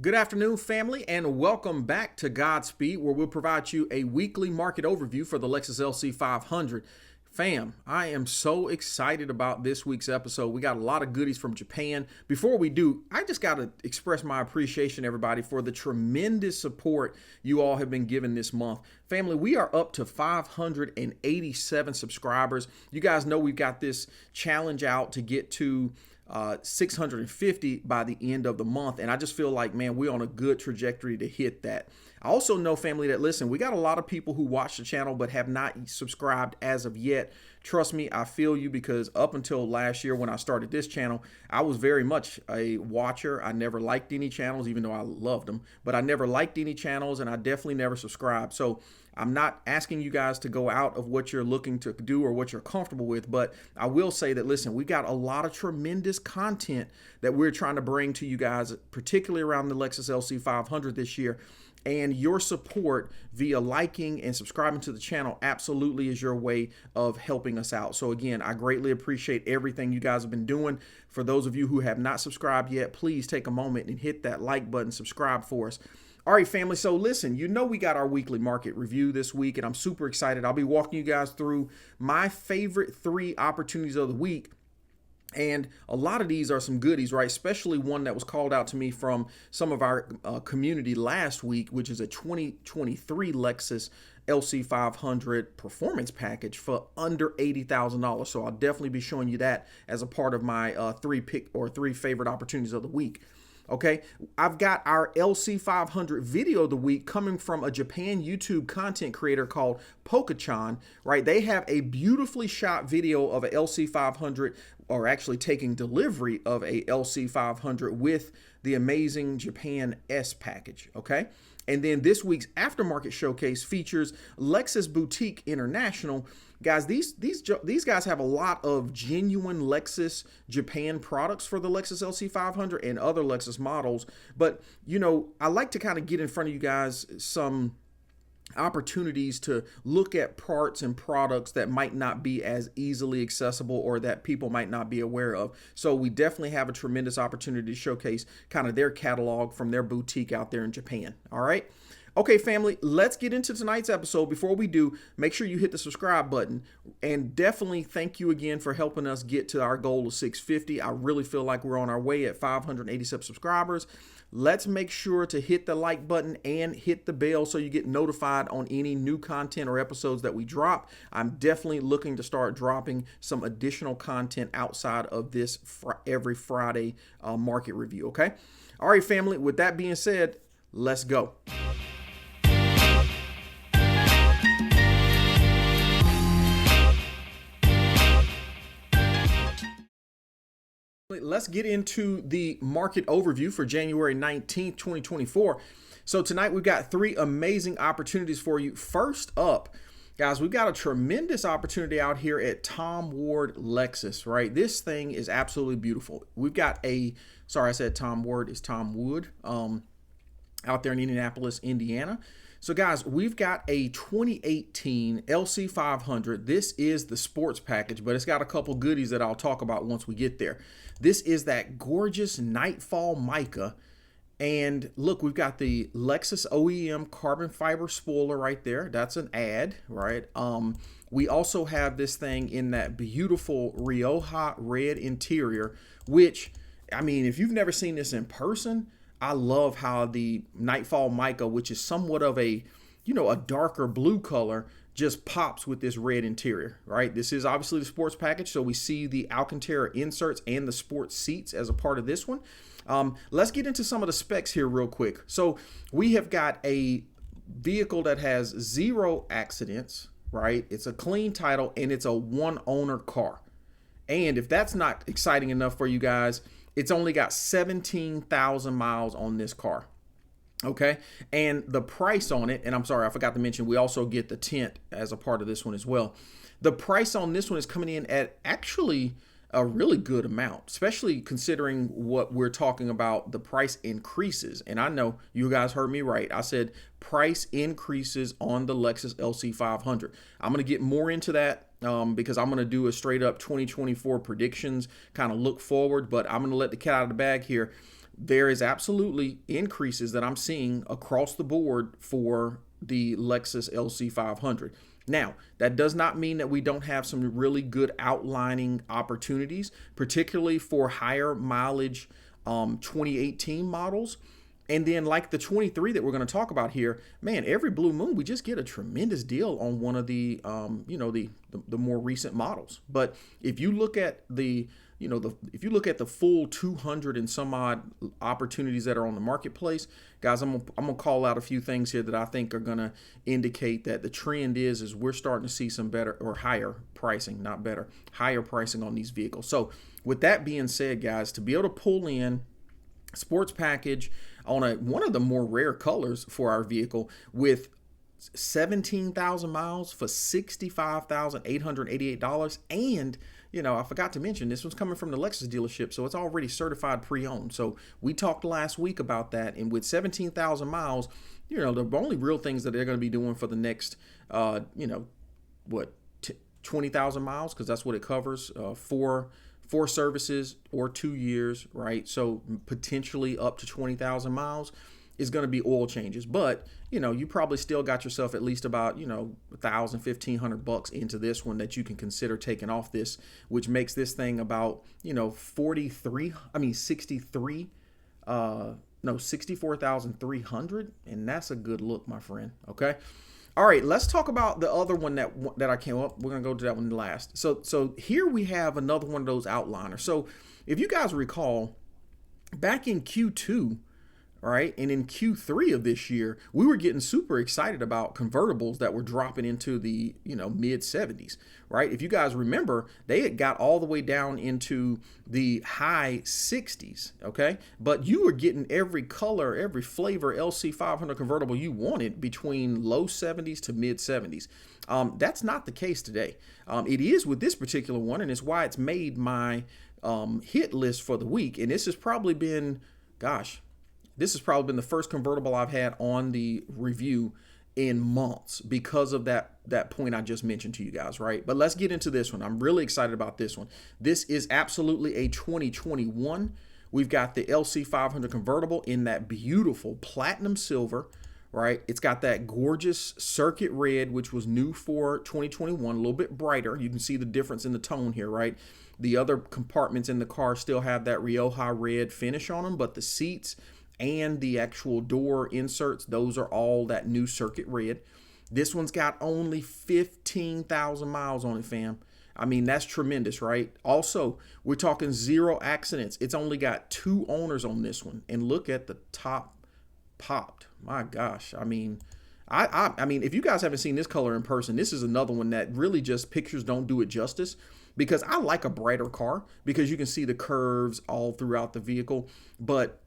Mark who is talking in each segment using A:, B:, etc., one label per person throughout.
A: Good afternoon, family, and welcome back to Godspeed, where we'll provide you a weekly market overview for the Lexus LC500. Fam, I am so excited about this week's episode. We got a lot of goodies from Japan. Before we do, I just got to express my appreciation, everybody, for the tremendous support you all have been giving this month. Family, we are up to 587 subscribers. You guys know we've got this challenge out to get to 650 by the end of the month, and I just feel like, man, we're on a good trajectory to hit that. I also know, family, that listen, we got a lot of people who watch the channel but have not subscribed as of yet. Trust me, I feel you, because up until last year when I started this channel, I was very much a watcher. I never liked any channels, even though I loved them, but I never liked any channels, and I definitely never subscribed. So I'm not asking you guys to go out of what you're looking to do or what you're comfortable with, but I will say that, listen, we've got a lot of tremendous content that we're trying to bring to you guys, particularly around the Lexus LC500 this year. And your support via liking and subscribing to the channel absolutely is your way of helping us out. So again, I greatly appreciate everything you guys have been doing. For those of you who have not subscribed yet, please take a moment and hit that like button, subscribe for us. All right, family, so listen, you know we got our weekly market review this week, and I'm super excited. I'll be walking you guys through my favorite 3 opportunities of the week. And a lot of these are some goodies, right? Especially one that was called out to me from some of our community last week, which is a 2023 Lexus LC500 performance package for under $80,000. So I'll definitely be showing you that as a part of my 3 favorite opportunities of the week. Okay, I've got our LC500 video of the week coming from a Japan YouTube content creator called Poka-chan, right? They have a beautifully shot video of a LC500, or actually taking delivery of a LC500 with the amazing Japan S package, okay? And then this week's Aftermarket Showcase features Lexus Boutique International. Guys, these guys have a lot of genuine Lexus Japan products for the Lexus LC500 and other Lexus models. But, you know, I like to kind of get in front of you guys some opportunities to look at parts and products that might not be as easily accessible or that people might not be aware of. So we definitely have a tremendous opportunity to showcase kind of their catalog from their boutique out there in Japan. All right. Okay, family, let's get into tonight's episode. Before we do, make sure you hit the subscribe button, and definitely thank you again for helping us get to our goal of 650. I really feel like we're on our way at 587 subscribers. Let's make sure to hit the like button and hit the bell so you get notified on any new content or episodes that we drop. I'm definitely looking to start dropping some additional content outside of this every Friday market review, okay? All right, family, with that being said, let's go. Let's get into the market overview for January 19th, 2024. So tonight we've got 3 amazing opportunities for you. First up, guys, we've got a tremendous opportunity out here at Tom Ward Lexus, right? This thing is absolutely beautiful. We've got sorry, I said Tom Ward, it's Tom Wood, out there in Indianapolis, Indiana. So guys, we've got a 2018 LC500. This is the sports package, but it's got a couple goodies that I'll talk about once we get there. This is that gorgeous Nightfall mica. And look, we've got the Lexus OEM carbon fiber spoiler right there. That's an ad, right? We also have this thing in that beautiful Rioja red interior, which, I mean, if you've never seen this in person, I love how the Nightfall mica, which is somewhat of a, you know, a darker blue color, just pops with this red interior, right? This is obviously the sports package, so we see the Alcantara inserts and the sports seats as a part of this one. Let's get into some of the specs here real quick. So we have got a vehicle that has 0 accidents, right? It's a clean title, and it's a 1-owner car. And if that's not exciting enough for you guys, it's only got 17,000 miles on this car. Okay, and the price on it, and I'm sorry, I forgot to mention, we also get the tint as a part of this one as well. The price on this one is coming in at actually a really good amount, especially considering what we're talking about, the price increases. And I know you guys heard me right. I said price increases on the Lexus LC500. I'm going to get more into that because I'm going to do a straight up 2024 predictions, kind of look forward, but I'm going to let the cat out of the bag here. there is absolutely increases that I'm seeing across the board for the Lexus LC500. Now, that does not mean that we don't have some really good outlining opportunities, particularly for higher mileage 2018 models. And then like the 23 that we're going to talk about here, man, every blue moon, we just get a tremendous deal on one of the, the more recent models. But if you look at if you look at the full 200 and some odd opportunities that are on the marketplace, guys, I'm gonna call out a few things here that I think are gonna indicate that the trend is we're starting to see some better or higher pricing, not better, higher pricing on these vehicles. So with that being said, guys, to be able to pull in sports package on one of the more rare colors for our vehicle with 17,000 miles for $65,888, and I forgot to mention this one's coming from the Lexus dealership, so it's already certified pre-owned. So we talked last week about that, and with 17,000 miles, the only real things that they're going to be doing for the next 20,000 miles, because that's what it covers, four services or 2 years, right? So potentially up to 20,000 miles is going to be oil changes. But you probably still got yourself at least about $1,000, $1,500 into this one that you can consider taking off this, which makes this thing about 64,300, and that's a good look, my friend. Okay. All right, let's talk about the other one that I came up. We're gonna go to that one last. So here we have another one of those outliners. So if you guys recall, back in Q2, right, and in Q3 of this year, we were getting super excited about convertibles that were dropping into the mid 70s, right? If you guys remember, they had got all the way down into the high 60s, okay? But you were getting every color, every flavor LC500 convertible you wanted between low 70s to mid 70s. That's not the case today. It is with this particular one, and it's why it's made my hit list for the week. And this has probably been, this has probably been the first convertible I've had on the review in months because of that point I just mentioned to you guys, right? But let's get into this one. I'm really excited about this one. This is absolutely a 2021. We've got the LC500 convertible in that beautiful platinum silver, right? It's got that gorgeous circuit red, which was new for 2021, a little bit brighter. You can see the difference in the tone here, right? The other compartments in the car still have that Rioja red finish on them, but the seats and the actual door inserts, those are all that new circuit red. This one's got only 15,000 miles on it, fam. I mean, that's tremendous, right? Also, we're talking 0 accidents. It's only got 2 owners on this one. And look at the top popped. My gosh. I mean, I mean, if you guys haven't seen this color in person, this is another one that really just pictures don't do it justice, because I like a brighter car because you can see the curves all throughout the vehicle. But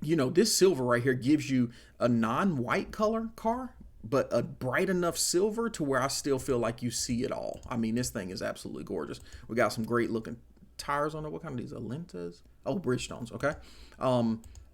A: this silver right here gives you a non-white color car, but a bright enough silver to where I still feel like you see it all. I mean, this thing is absolutely gorgeous. We got some great looking tires on it. What kind of these? Alentas? Oh, Bridgestones. Okay.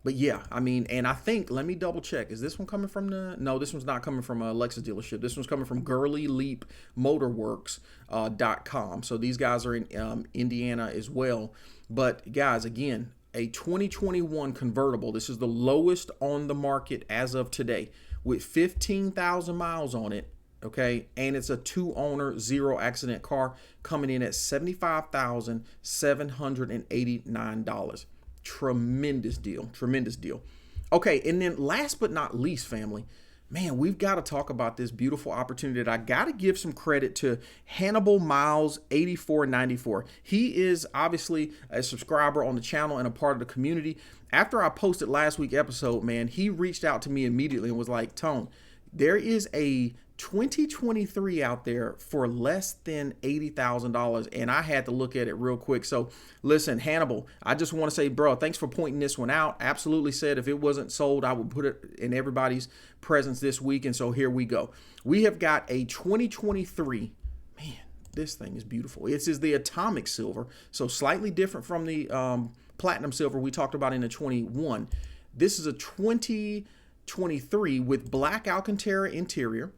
A: But yeah, I mean, and I think, let me double check. Is this one coming from no, this one's not coming from a Lexus dealership. This one's coming from Gurley Leap Motorworks.com. So these guys are in Indiana as well. But guys, again, a 2021 convertible. This is the lowest on the market as of today with 15,000 miles on it. Okay. And it's a 2-owner, 0 accident car coming in at $75,789. Tremendous deal. Tremendous deal. Okay. And then last but not least, family, man, we've got to talk about this beautiful opportunity that I got to give some credit to Hannibal Miles 8494. He is obviously a subscriber on the channel and a part of the community. After I posted last week's episode, man, he reached out to me immediately and was like, Tone, there is a 2023 out there for less than $80,000, and I had to look at it real quick. So listen, Hannibal, I just want to say, bro, thanks for pointing this one out. Absolutely said if it wasn't sold, I would put it in everybody's presence this week. And so here we go. We have got a 2023, man, this thing is beautiful. This is the atomic silver, so slightly different from the platinum silver we talked about in the 21. This is a 2023 with black Alcantara interior.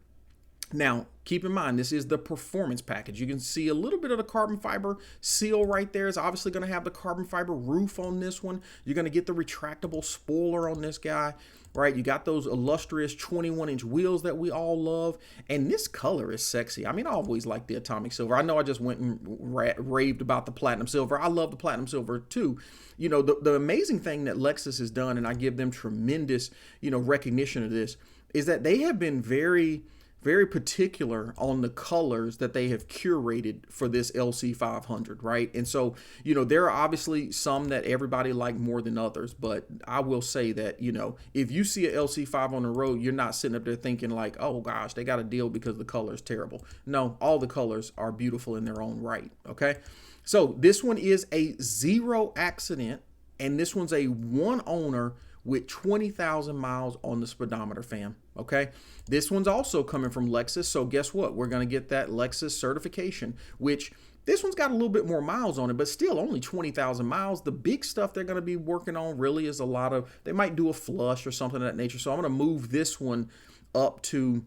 A: Now, keep in mind, this is the performance package. You can see a little bit of the carbon fiber seal right there. It's obviously going to have the carbon fiber roof on this one. You're going to get the retractable spoiler on this guy, right? You got those illustrious 21-inch wheels that we all love. And this color is sexy. I mean, I always liked the atomic silver. I know I just went and raved about the platinum silver. I love the platinum silver too. You know, the amazing thing that Lexus has done, and I give them tremendous, you know, recognition of this, is that they have been very particular on the colors that they have curated for this LC500, right? And so, you know, there are obviously some that everybody like more than others, but I will say that, you know, if you see a LC5 on the road, you're not sitting up there thinking like, oh gosh, they got a deal because the color is terrible. No, all the colors are beautiful in their own right, okay? So this one is a 0 accident, and this one's a 1 owner with 20,000 miles on the speedometer, fam. Okay, this one's also coming from Lexus, so guess what? We're going to get that Lexus certification, which this one's got a little bit more miles on it, but still only 20,000 miles. The big stuff they're going to be working on really is a lot of, they might do a flush or something of that nature. So I'm going to move this one up to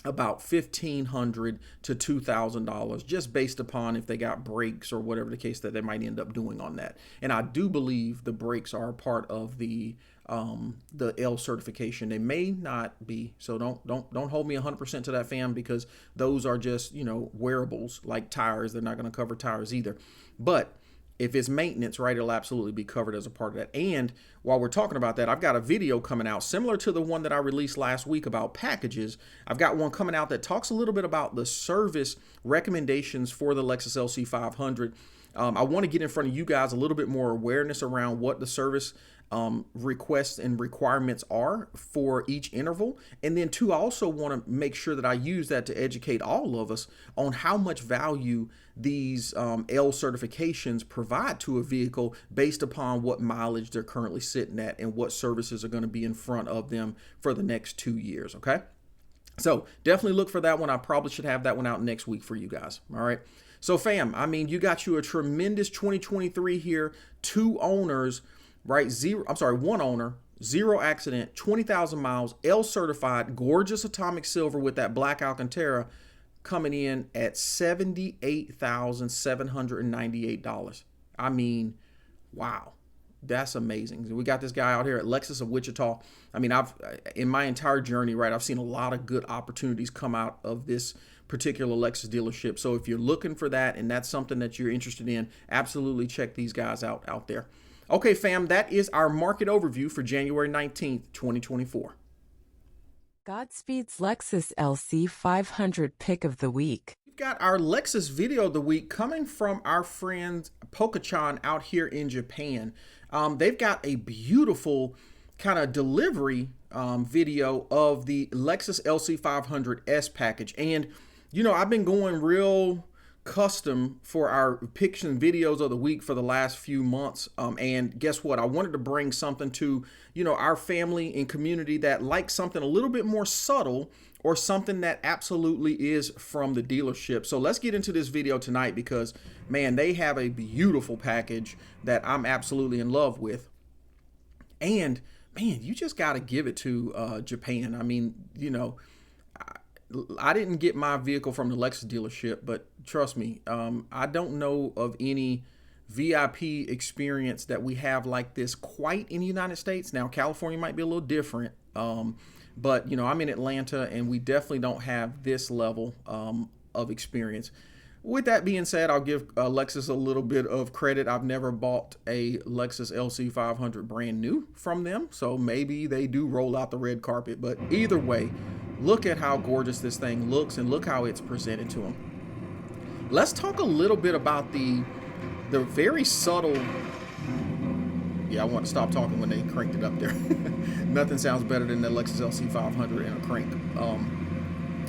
A: about $1,500 to $2,000, just based upon if they got brakes or whatever the case that they might end up doing on that. And I do believe the brakes are a part of the L certification. They may not be, so don't hold me 100% to that, fam, because those are just, you know, wearables like tires. They're not going to cover tires either. But if it's maintenance, right, it'll absolutely be covered as a part of that. And while we're talking about that, I've got a video coming out similar to the one that I released last week about packages. I've got one coming out that talks a little bit about the service recommendations for the Lexus LC500. I want to get in front of you guys a little bit more awareness around what the service requests and requirements are for each interval. And then two, I also want to make sure that I use that to educate all of us on how much value these L certifications provide to a vehicle based upon what mileage they're currently sitting at and what services are going to be in front of them for the next 2 years. Okay. So definitely look for that one. I probably should have that one out next week for you guys. All right. So fam, I mean, you got you a tremendous 2023 here, 2 owners, right? 1 owner, 0 accident, 20,000 miles, L certified, gorgeous atomic silver with that black Alcantara, coming in at $78,798. I mean, wow. That's amazing. We got this guy out here at Lexus of Wichita. I mean, in my entire journey, right, I've seen a lot of good opportunities come out of this particular Lexus dealership. So if you're looking for that and that's something that you're interested in, absolutely check these guys out there. Okay, fam, that is our market overview for January 19th, 2024.
B: GodSpeed's Lexus LC500 pick of the week.
A: We've got our Lexus video of the week coming from our friend Pokachan out here in Japan. They've got a beautiful kind of delivery video of the Lexus LC500 S package. And, you know, I've been going real custom for our picks and videos of the week for the last few months. And guess what? I wanted to bring something to, you know, our family and community that likes something a little bit more subtle or something that absolutely is from the dealership. So let's get into this video tonight because, man, they have a beautiful package that I'm absolutely in love with. And, man, you just got to give it to Japan. I mean, you know, I didn't get my vehicle from the Lexus dealership, but trust me, I don't know of any VIP experience that we have like this quite in the United States. Now, California might be a little different, but, you know, I'm in Atlanta and we definitely don't have this level of experience. With that being said, I'll give Lexus a little bit of credit. I've never bought a Lexus LC500 brand new from them, so maybe they do roll out the red carpet. But either way, look at how gorgeous this thing looks and look how it's presented to them. Let's talk a little bit about the very subtle. Yeah, I want to stop talking when they cranked it up there. Nothing sounds better than the Lexus LC500 in a crank.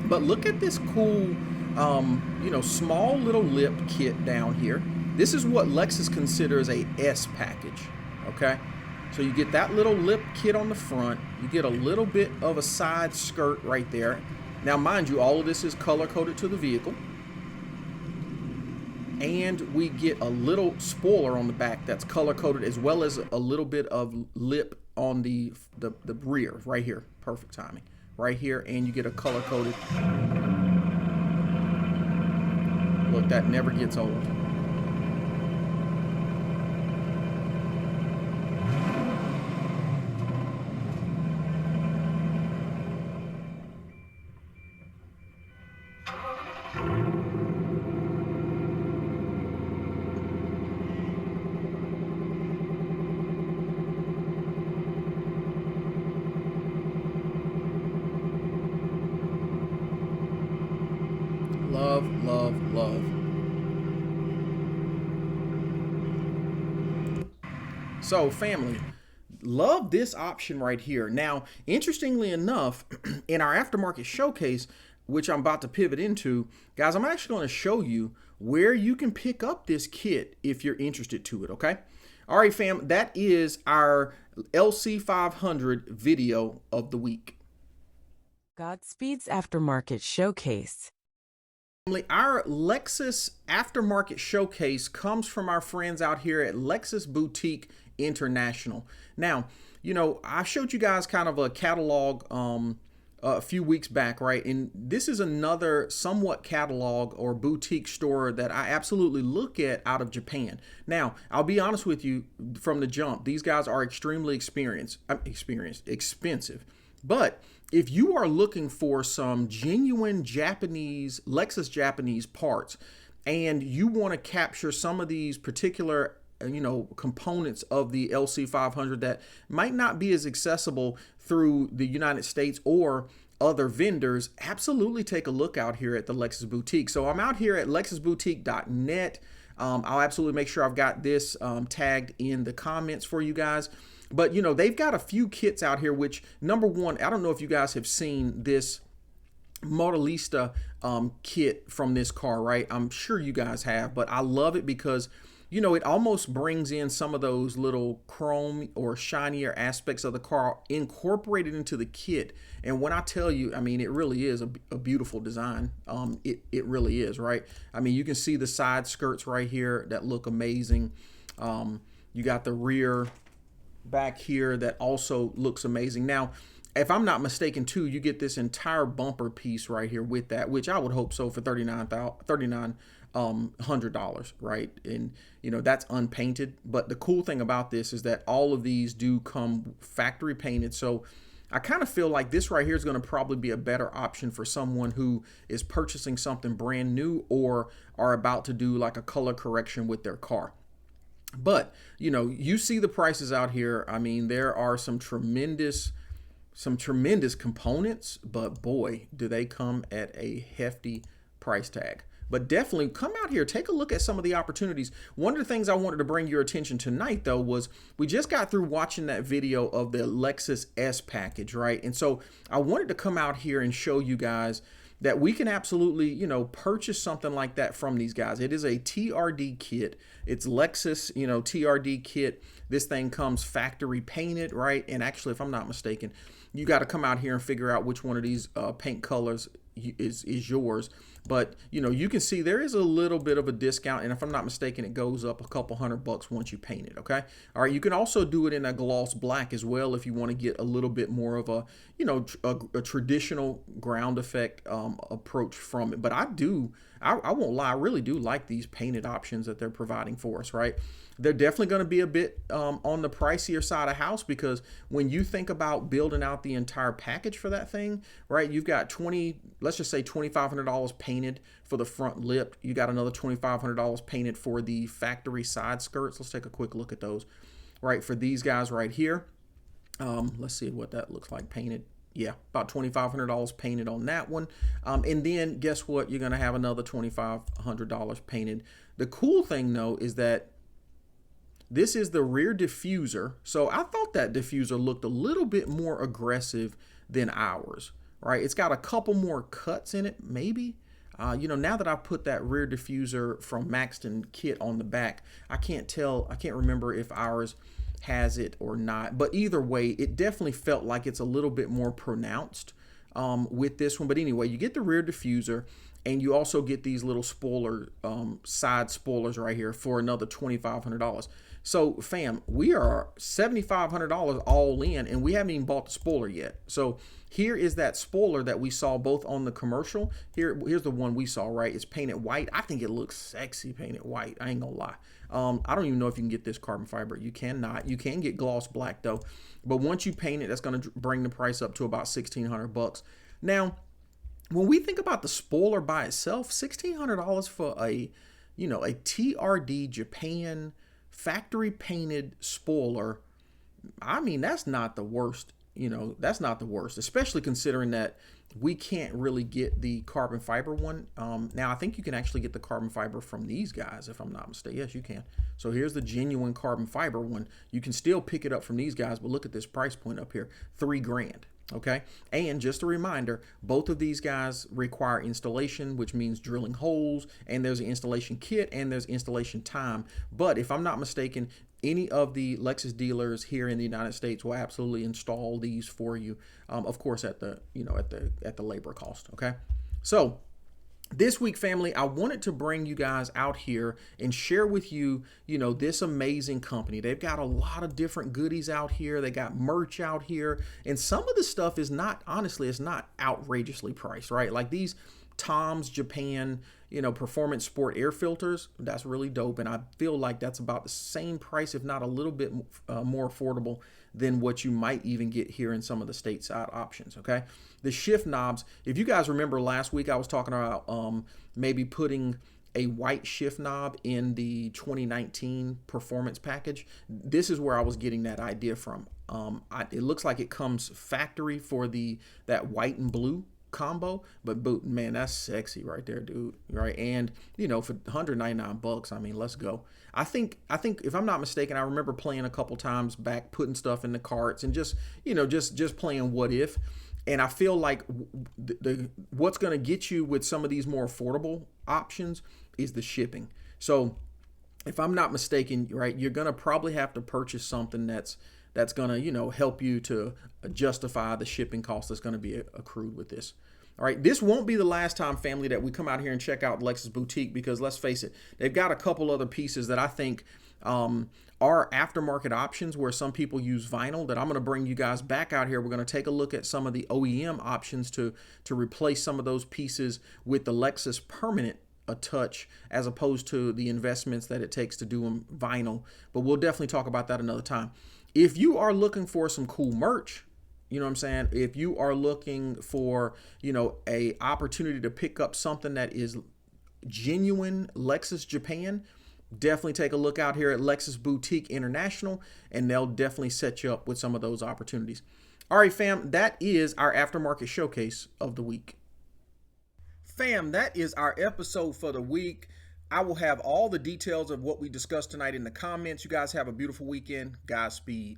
A: But look at this cool, you know, small little lip kit down here. This is what Lexus considers a S package, okay? So you get that little lip kit on the front. You get a little bit of a side skirt right there. Now, mind you, all of this is color-coded to the vehicle. And we get a little spoiler on the back that's color-coded, as well as a little bit of lip on the rear right here. Perfect timing. Right here, and you get a color-coded Look, that never gets old. Love, love, love. So, family, love this option right here. Now, interestingly enough, in our aftermarket showcase, which I'm about to pivot into, guys, I'm actually going to show you where you can pick up this kit if you're interested to it, okay? All right, fam, that is our LC500 video of the week.
B: Godspeed's Aftermarket Showcase.
A: Our Lexus Aftermarket Showcase comes from our friends out here at Lexus Boutique International. Now, you know, I showed you guys kind of a catalog a few weeks back, right? And this is another somewhat catalog or boutique store that I absolutely look at out of Japan. Now, I'll be honest with you from the jump, these guys are extremely expensive. But if you are looking for some genuine Japanese, Lexus Japanese parts, and you want to capture some of these particular, components of the LC500 that might not be as accessible through the United States or other vendors, absolutely take a look out here at the Lexus Boutique. So I'm out here at lexusboutique.net. I'll absolutely make sure I've got this tagged in the comments for you guys. But, you know, they've got a few kits out here, which, number one, I don't know if you guys have seen this Modelista kit from this car, right? I'm sure you guys have, but I love it because, you know, it almost brings in some of those little chrome or shinier aspects of the car incorporated into the kit. And when I tell you, I mean, it really is a beautiful design. It really is, right? I mean, you can see the side skirts right here that look amazing. You got the rear back here that also looks amazing. Now, if I'm not mistaken too, you get this entire bumper piece right here with that, which I would hope so for $3,900, right? And you know, that's unpainted. But the cool thing about this is that all of these do come factory painted. So I kind of feel like this right here is going to probably be a better option for someone who is purchasing something brand new or are about to do like a color correction with their car. But, you know, you see the prices out here. I mean, there are some tremendous components, but boy, do they come at a hefty price tag. But definitely come out here, take a look at some of the opportunities. One of the things I wanted to bring your attention tonight, though, was we just got through watching that video of the Lexus S package, right? And so I wanted to come out here and show you guys that we can absolutely, you know, purchase something like that from these guys. It is a TRD kit. It's Lexus, you know, TRD kit. This thing comes factory painted, right? And actually, if I'm not mistaken, you got to come out here and figure out which one of these paint colors is yours. But, you know, you can see there is a little bit of a discount. And if I'm not mistaken, it goes up a couple $100 once you paint it. Okay. All right. You can also do it in a gloss black as well if you want to get a little bit more of a, you know, a traditional ground effect approach from it. But I won't lie, I really do like these painted options that they're providing for us, right? They're definitely going to be a bit on the pricier side of house, because when you think about building out the entire package for that thing, right, you've got let's just say $2,500 painted for the front lip. You got another $2,500 painted for the factory side skirts. Let's take a quick look at those, right, for these guys right here. Let's see what that looks like painted. Yeah, about $2,500 painted on that one. And then guess what? You're going to have another $2,500 painted. The cool thing, though, is that this is the rear diffuser. So I thought that diffuser looked a little bit more aggressive than ours, right? It's got a couple more cuts in it, maybe. You know, now that I put that rear diffuser from Maxton kit on the back, I can't remember if ours has it or not. But either way, it definitely felt like it's a little bit more pronounced with this one. But anyway, you get the rear diffuser, and you also get these little spoiler, side spoilers right here for another $2,500. So fam, we are $7,500 all in, and we haven't even bought the spoiler yet. So here is that spoiler that we saw both on the commercial. Here's the one we saw, right? It's painted white. I think it looks sexy painted white. I ain't gonna lie. I don't even know if you can get this carbon fiber. You cannot. You can get gloss black though. But once you paint it, that's gonna bring the price up to about $1,600. Now, when we think about the spoiler by itself, $1,600 for a TRD Japan factory painted spoiler, I mean, that's not the worst. That's not the worst, especially considering that we can't really get the carbon fiber one. Now, I think you can actually get the carbon fiber from these guys, if I'm not mistaken. Yes, you can. So here's the genuine carbon fiber one. You can still pick it up from these guys, but look at this price point up here, $3,000. Okay. And just a reminder, both of these guys require installation, which means drilling holes, and there's an installation kit and there's installation time. But if I'm not mistaken, any of the Lexus dealers here in the United States will absolutely install these for you. Of course, at the labor cost. Okay. So this week, family, I wanted to bring you guys out here and share with you, this amazing company. They've got a lot of different goodies out here. They got merch out here. And some of the stuff is not, honestly, it's not outrageously priced, right? Like these Tom's Japan, performance sport air filters. That's really dope. And I feel like that's about the same price, if not a little bit more affordable than what you might even get here in some of the stateside options. Okay. The shift knobs, if you guys remember last week, I was talking about maybe putting a white shift knob in the 2019 performance package. This is where I was getting that idea from. It looks like it comes factory for that white and blue combo, but man, that's sexy right there, dude. Right. And for $199, I mean, let's go. I think if I'm not mistaken, I remember playing a couple times back, putting stuff in the carts and just playing what if. And I feel like what's going to get you with some of these more affordable options is the shipping. So if I'm not mistaken, right, you're going to probably have to purchase something that's going to, help you to justify the shipping cost that's going to be accrued with this. All right, this won't be the last time, family, that we come out here and check out Lexus Boutique, because let's face it, they've got a couple other pieces that I think are aftermarket options where some people use vinyl that I'm going to bring you guys back out here. We're going to take a look at some of the OEM options to replace some of those pieces with the Lexus permanent touch, as opposed to the investments that it takes to do them vinyl. But we'll definitely talk about that another time. If you are looking for some cool merch, you know what I'm saying? If you are looking for, a opportunity to pick up something that is genuine Lexus Japan, definitely take a look out here at Lexus Boutique International, and they'll definitely set you up with some of those opportunities. All right, fam, that is our aftermarket showcase of the week. Fam, that is our episode for the week. I will have all the details of what we discussed tonight in the comments. You guys have a beautiful weekend. Godspeed.